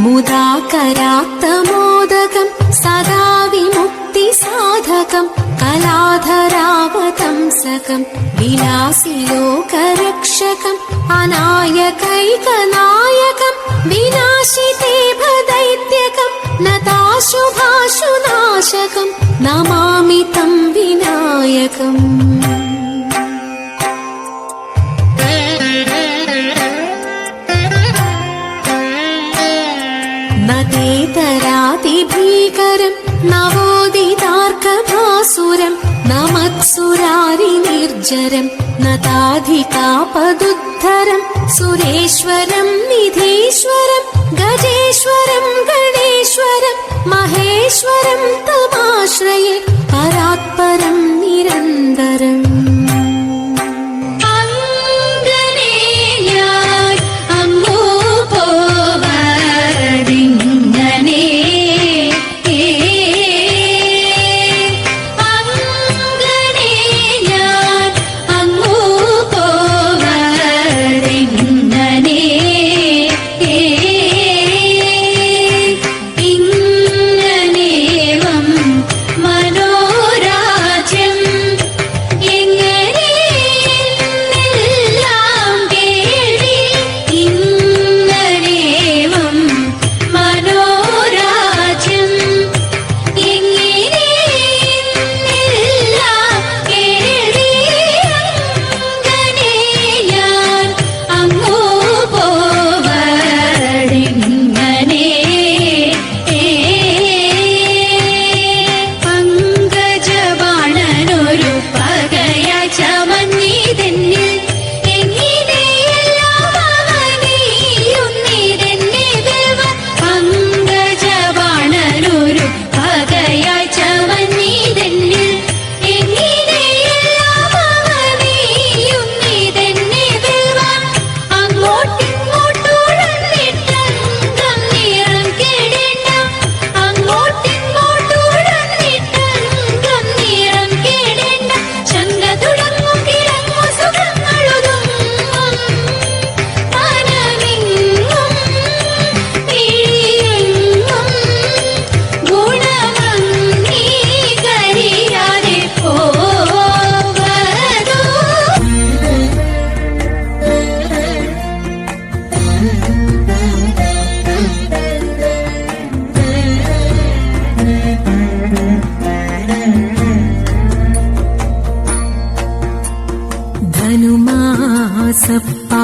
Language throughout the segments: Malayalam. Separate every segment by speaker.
Speaker 1: മുദാകരാത്തമോദകം സദാ വിമുക്തിസാധകം കലാധരാവതംസകം വിലാസിലോകരക്ഷകം അനായകൈകനായകം വിനാശിതേഭദൈത്യകം നതാശുഭാശുനാശകം നമാമി തം വിനായകം. നതേതരാതിഭീകരം നവോദിതാർക്കഭാസുരം നമത്സുരാരിനിർജരം നതാധികാപദുദ്ധരം സുരേശ്വരം നിധീശ്വരം ഗജേശ്വരം ഗണേശ്വരം മഹേശ്വരം തമാശ്രയേ പരാത്പരം നിരന്തരം.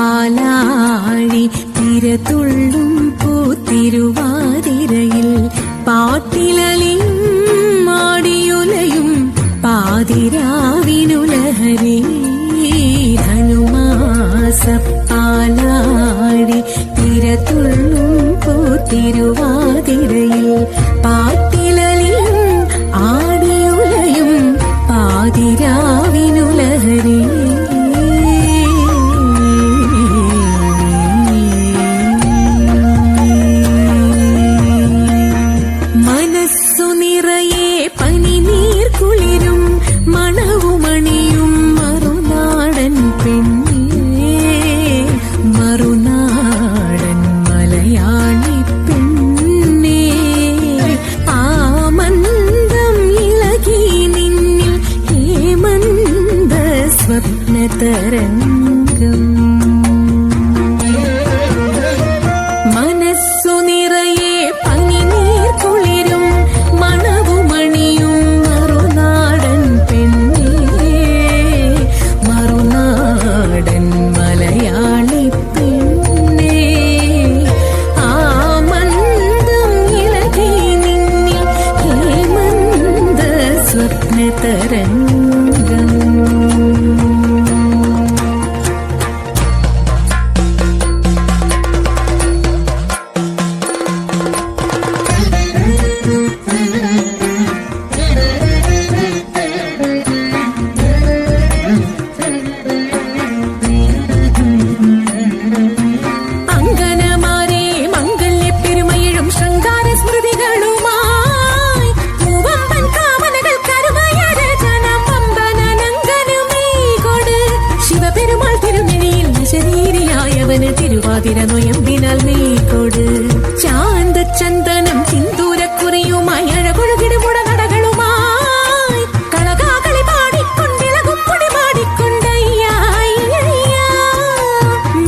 Speaker 2: ധനുമാസപ്പാലാഴി തിരതുള്ളും പൂത്തിരുവാതിരയിൽ പാട്ടിലലിയും മാടിയുലയും പാതിരാവിനുലഹരി. ധനുമാസപ്പാലാഴി തിരതുള്ളും പൂത്തിരുവാതിരയിൽ പാട്ടിലലിയും ആടിയുലയും പാതിരാവിനുലഹരി.
Speaker 1: മറുനാടൻ മലയാളി പെണ്ണേ
Speaker 2: ചന്ദനം സിന്ദൂരക്കുറിയുമായി അഴകൊഴുകിടുമുട നടകളുമായി കളകാകളി പാടിക്കൊണ്ടിളകും പൊടി പാടിക്കൊണ്ടയ്യായ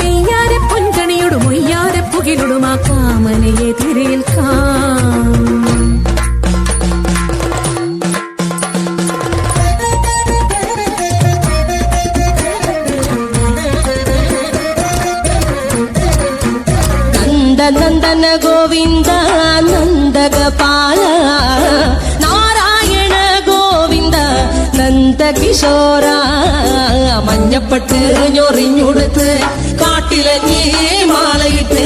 Speaker 2: മെയ്യാരെ പൊൻകണിയോട് മൊയ്യാരെ പുകിലൊടും ആ കാമനയെ തിരേൽക്കാം.
Speaker 3: നന്ദന ഗോവിന്ദ നന്ദഗപാല നാരായണ ഗോവിന്ദ നന്ദകിശോര മഞ്ഞപ്പെട്ട് ഞൊറിഞ്ഞുടുത്ത് കാട്ടിലഞ്ഞി മാലയിട്ട്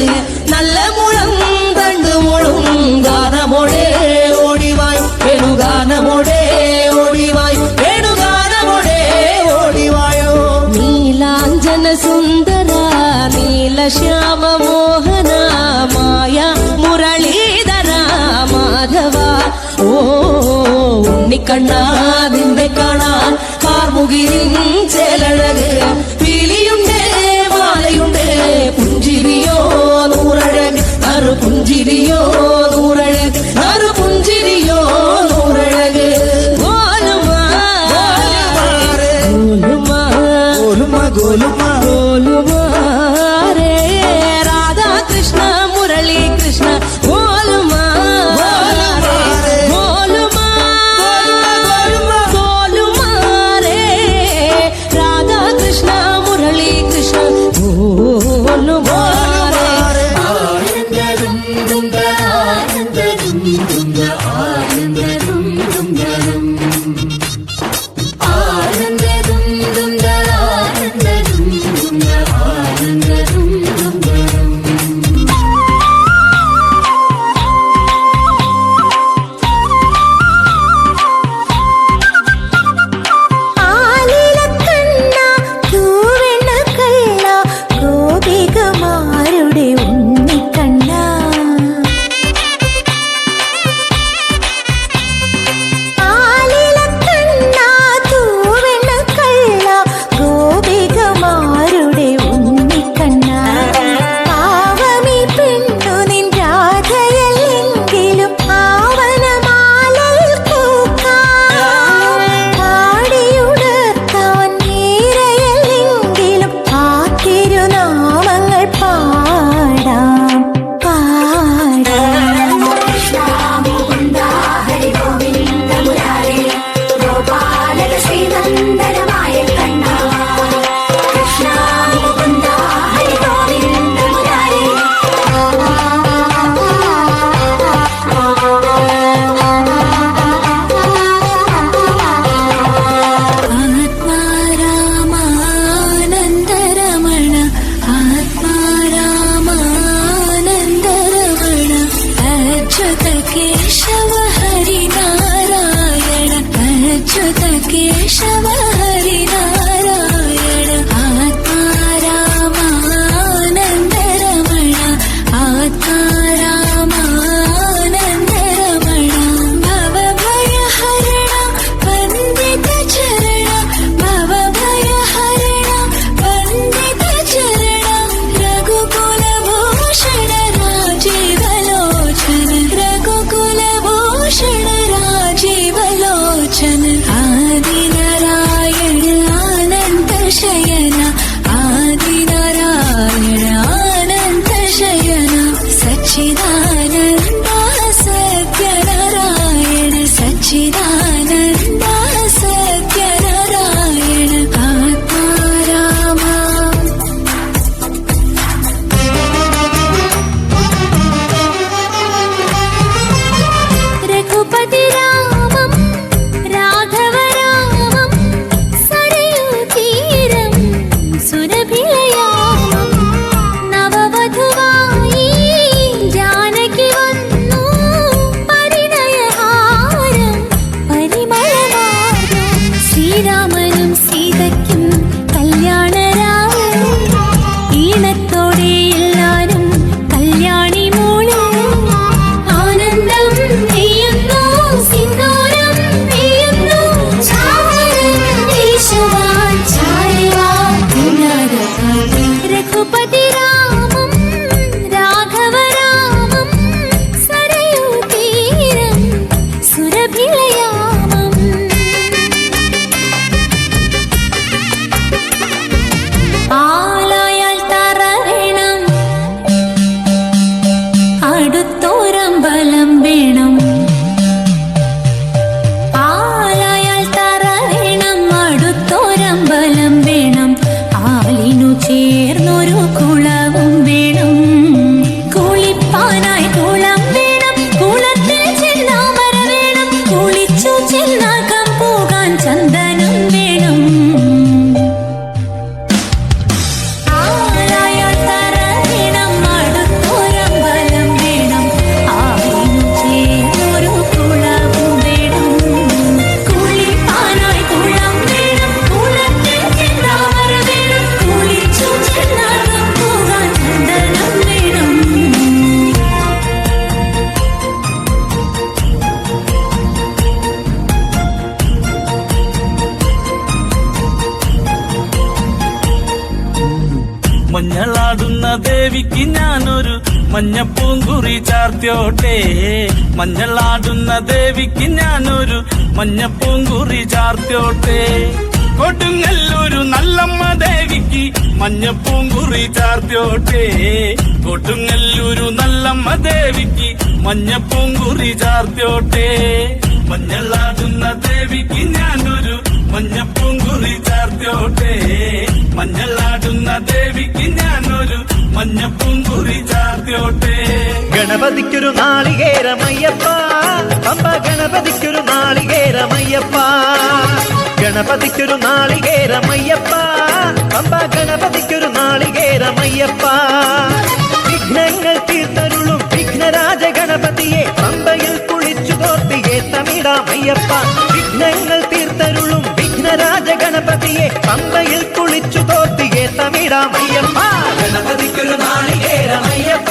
Speaker 3: നല്ല മുളം തണ്ട് മുളും ഗാനമോടെ ഓടിവായ് വേണുഗാനമോടെ ഓടിവായ് വേണുഗാനമോടെ ഓടിവായോ. നീലാഞ്ജന സുന്ദര നീലശ്യാമ മോഹന മായ മുരളീധര മാധവ ഓ ഉണ്ണിക്കണ്ണാ നിന്നെ കാണാൻ കാർമുകിലിൻ ചേലഴക് പീലിയുണ്ടേ മാലയുണ്ടേ പുഞ്ചിരിയോ നൂറഴക് നറു പുഞ്ചിരിയോ നൂറഴക് നറു പുഞ്ചിരിയോ നൂറഴക്. ഗോലുമാ ഗോലുമാ ഗോലുമാ ഗോലുമാ ഗോലുമാ
Speaker 1: आदिनारायण
Speaker 4: ദേവിക്ക് ഞാനൊരു മഞ്ഞപ്പൂങ്കുറി ചാർത്തിയോട്ടെ മഞ്ഞളാടുന്ന ദേവിക്ക് ഞാനൊരു മഞ്ഞപ്പൂങ്കുറി ചാർത്തിയോട്ടെ കൊടുങ്ങല്ലൂരു നല്ലമ്മ ദേവിക്ക് മഞ്ഞപ്പൂങ്കുറി ചാർത്തിയോട്ടെ കൊടുങ്ങല്ലൂരു നല്ലമ്മ ദേവിക്ക് മഞ്ഞപ്പൂങ്കുറി ചാർത്തിയോട്ടെ മഞ്ഞളാടുന്ന ദേവിക്ക് ഞാനൊരു മഞ്ഞപ്പൂങ്കുറി ചാർത്തിയോട്ടെ മഞ്ഞളാടുന്ന ദേവിക്ക് ഞാനൊരു മഞ്ഞപ്പൂങ്കുറി ചാർത്തിയോട്ടെ
Speaker 5: ഗണപതിക്കൊരു നാളികേരമയ്യപ്പ പമ്പ ഗണപതിക്കൊരു നാളികേരമയ്യപ്പ ഗണപതിക്കൊരു നാളികേരമയ്യപ്പ പമ്പ ഗണപതിക്കൊരു നാളികേരമയ്യപ്പ വിഘ്നങ്ങൾ തീർത്തരുളും വിഘ്നരാജ ഗണപതിയെ പമ്പയിൽ കുളിച്ചു തോർത്തിയെ തമിഴാമയ്യപ്പ വിഘ്നങ്ങൾ തീർത്തരുളും വിഘ്നരാജ ഗണപതിയെ പമ്പയിൽ കുളിച്ചു തോർത്തിയെ തമിഴാമയ്യപ്പ ഗണപതിക്കൊരു നാളികേരമയ്യപ്പ